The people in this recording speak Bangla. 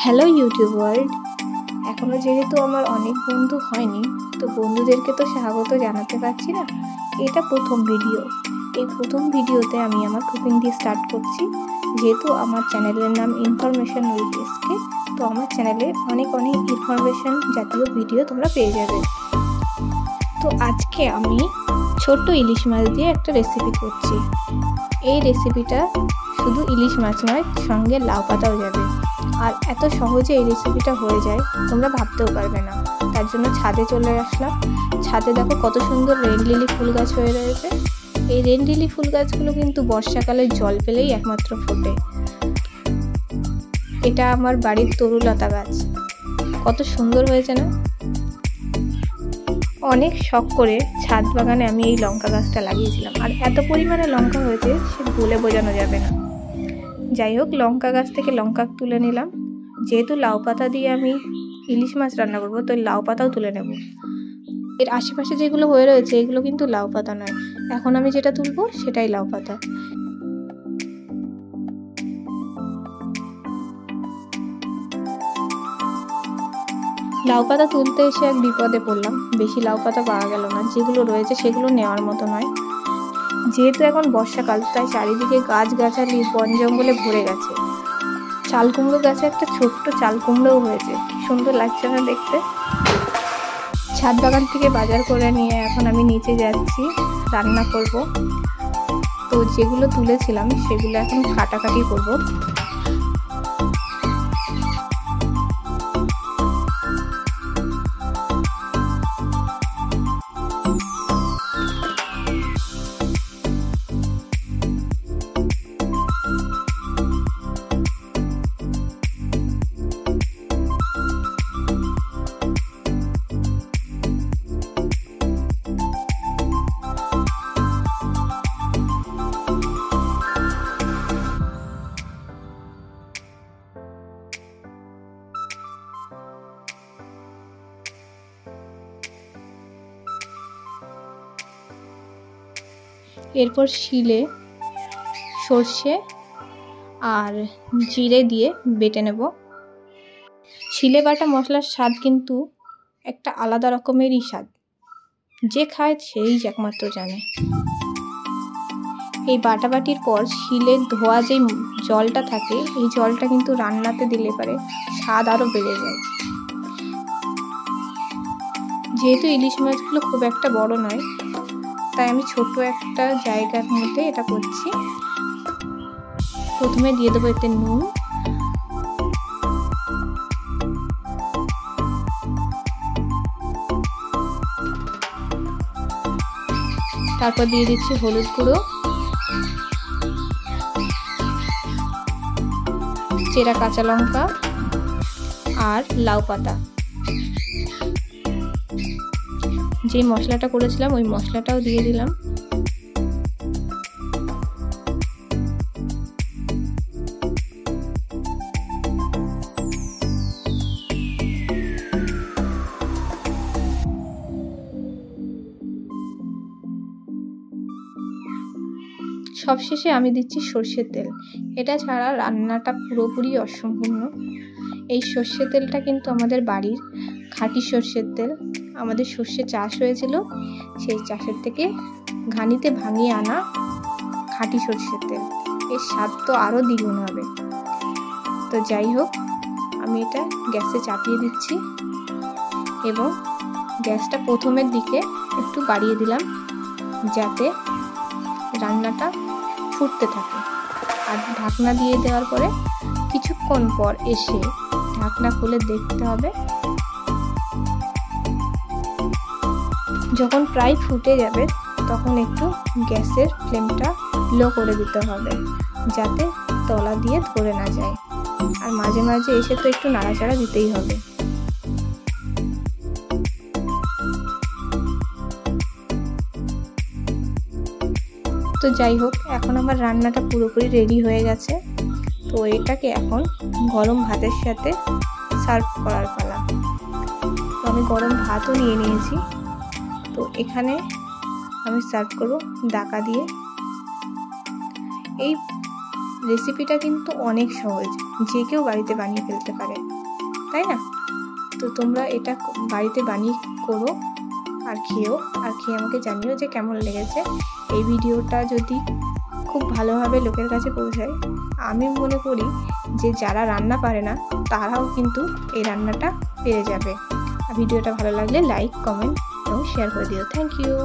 Hello YouTube world. এখনও যেহেতু আমার অনেক বন্ধু হয়নি, তো বন্ধুদেরকে তো স্বাগত জানাতে পারছি না। এটা প্রথম ভিডিও। এই প্রথম ভিডিওতে আমি আমার কুকিং দিয়ে স্টার্ট করছি। যেহেতু আমার চ্যানেলের নাম ইনফরমেশন উইথ এসকে, তো আমার চ্যানেলে অনেক ইনফরমেশন জাতীয় ভিডিও তোমরা পেয়ে যাবে। তো আজকে আমি ছোট্ট ইলিশ মাছ দিয়ে একটা রেসিপি করছি। এই রেসিপিটা শুধু ইলিশ মাছ নয়, সঙ্গে লাউ পাতাও যাবে। আর এত সহজে এই রেসিপিটা হয়ে যায় তোমরা ভাবতেও পারবে না। তার জন্য ছাদে চলে আসলাম। ছাদে দেখো কত সুন্দর রেন লিলি ফুল গাছ হয়ে রয়েছে। এই রেন লিলি ফুল গাছগুলো কিন্তু বর্ষাকালে জল পেলেই একমাত্র ফোটে। এটা আমার বাড়ির তরুলতা গাছ, কত সুন্দর হয়েছে না। অনেক শখ করে ছাদ বাগানে আমি এই লঙ্কা গাছটা লাগিয়েছিলাম, আর এত পরিমাণে লঙ্কা হয়েছে সে বলে বোঝানো যাবে না। যাই হোক, লঙ্কা গাছ থেকে লঙ্কা তুলে নিলাম। যেহেতু লাউ পাতা দিয়ে আমি ইলিশ মাছ রান্না করবো, তো লাউ পাতাও তুলে নেব। এর আশেপাশে যেগুলো হয়ে রয়েছে এগুলো কিন্তু লাউ পাতা নয়। এখন আমি যেটা তুলবো সেটাই লাউ পাতা। লাউ পাতা তুলতে এসে এক বিপদে পড়লাম। বেশি লাউ পাতা পাওয়া গেল না। যেগুলো রয়েছে সেগুলো নেওয়ার মতো নয়। যেহেতু এখন বর্ষাকাল, তাই চারিদিকে গাছগাছালি বন জঙ্গলে ভরে গেছে। চাল কুমড়ো গাছে একটা ছোট্ট চাল কুমড়োও হয়েছে, কি সুন্দর লাগছে না দেখতে। ছাদ বাগান থেকে বাজার করে নিয়ে এখন আমি নিচে যাচ্ছি, রান্না করব। তো যেগুলো তুলেছিলাম সেগুলো এখন কাটাকাটি করব। এরপর শিলে সর্ষে আর জিরে দিয়ে বেটে নেব। শিলে বাটা মশলার স্বাদ কিন্তু একটা আলাদা রকমেরই স্বাদ, যে খায় সেই একমাত্র জানে। এই বাটাবাটির পর শিলের ধোয়া যে জলটা থাকে, এই জলটা কিন্তু রান্নাতে দিলে পারে স্বাদ আরও বেড়ে যায়। যেহেতু ইলিশ মাছগুলো খুব একটা বড় নয়, তাই আমি ছোট একটা জায়গার মধ্যে এটা করছি। প্রথমে দিয়ে দেবো এতে নুন, তারপর দিয়ে দিচ্ছি হলুদ গুঁড়ো, চেরা কাঁচা লঙ্কা আর লাউ পাতা। যে মশলাটা করেছিলাম ওই মশলাটাও দিয়ে দিলাম। সবশেষে আমি দিচ্ছি সর্ষের তেল। এটা ছাড়া রান্নাটা পুরোপুরি অসম্পূর্ণ। এই সর্ষের তেলটা কিন্তু আমাদের বাড়ির খাঁটি সর্ষের তেল। আমাদের সর্ষে চাষ হয়েছিল, সেই চাষের থেকে ঘানিতে ভাঙিয়ে আনা খাঁটি সর্ষের তেল। এর স্বাদ তো আরও দ্বিগুণ হবে। তো যাই হোক, আমি এটা গ্যাসে চাপিয়ে দিচ্ছি এবং গ্যাসটা প্রথমের দিকে একটু বাড়িয়ে দিলাম, যাতে রান্নাটা ফুটতে থাকে। আর ঢাকনা দিয়ে দেওয়ার পরে কিছুক্ষণ পর এসে ঢাকনা খুলে দেখতে হবে। যখন প্রায় ফুটে যাবে তখন একটু গ্যাসের ফ্লেমটা লো করে দিতে হবে, যাতে তলা দিয়ে ধরে না যায়। আর মাঝে মাঝে এসে তো একটু নাড়াচাড়া দিতেই হবে। তো যাই হোক, এখন আমার রান্নাটা পুরোপুরি রেডি হয়ে গেছে। তো এটাকে এখন গরম ভাতের সাথে সার্ভ করার পালা। তো আমি গরম ভাতও নিয়ে নিয়েছি। তো এখানে আমি সার্ভ করব ডাকা দিয়ে। এই রেসিপিটা কিন্তু অনেক সহজ, যে কেউ বাড়িতে বানিয়ে ফেলতে পারে, তাই না? তো তোমরা এটা বাড়িতে বানিয়ে করো আর খেয়ে আমাকে জানিও যে কেমন লেগেছে। এই ভিডিওটা যদি খুব ভালোভাবে লোকের কাছে পৌঁছায়, আমি মনে করি যে যারা রান্না পারে না তারাও কিন্তু এই রান্নাটা পেরে যাবে। আর ভিডিওটা ভালো লাগলে লাইক, কমেন্ট এবং শেয়ার করে দিও। Thank you.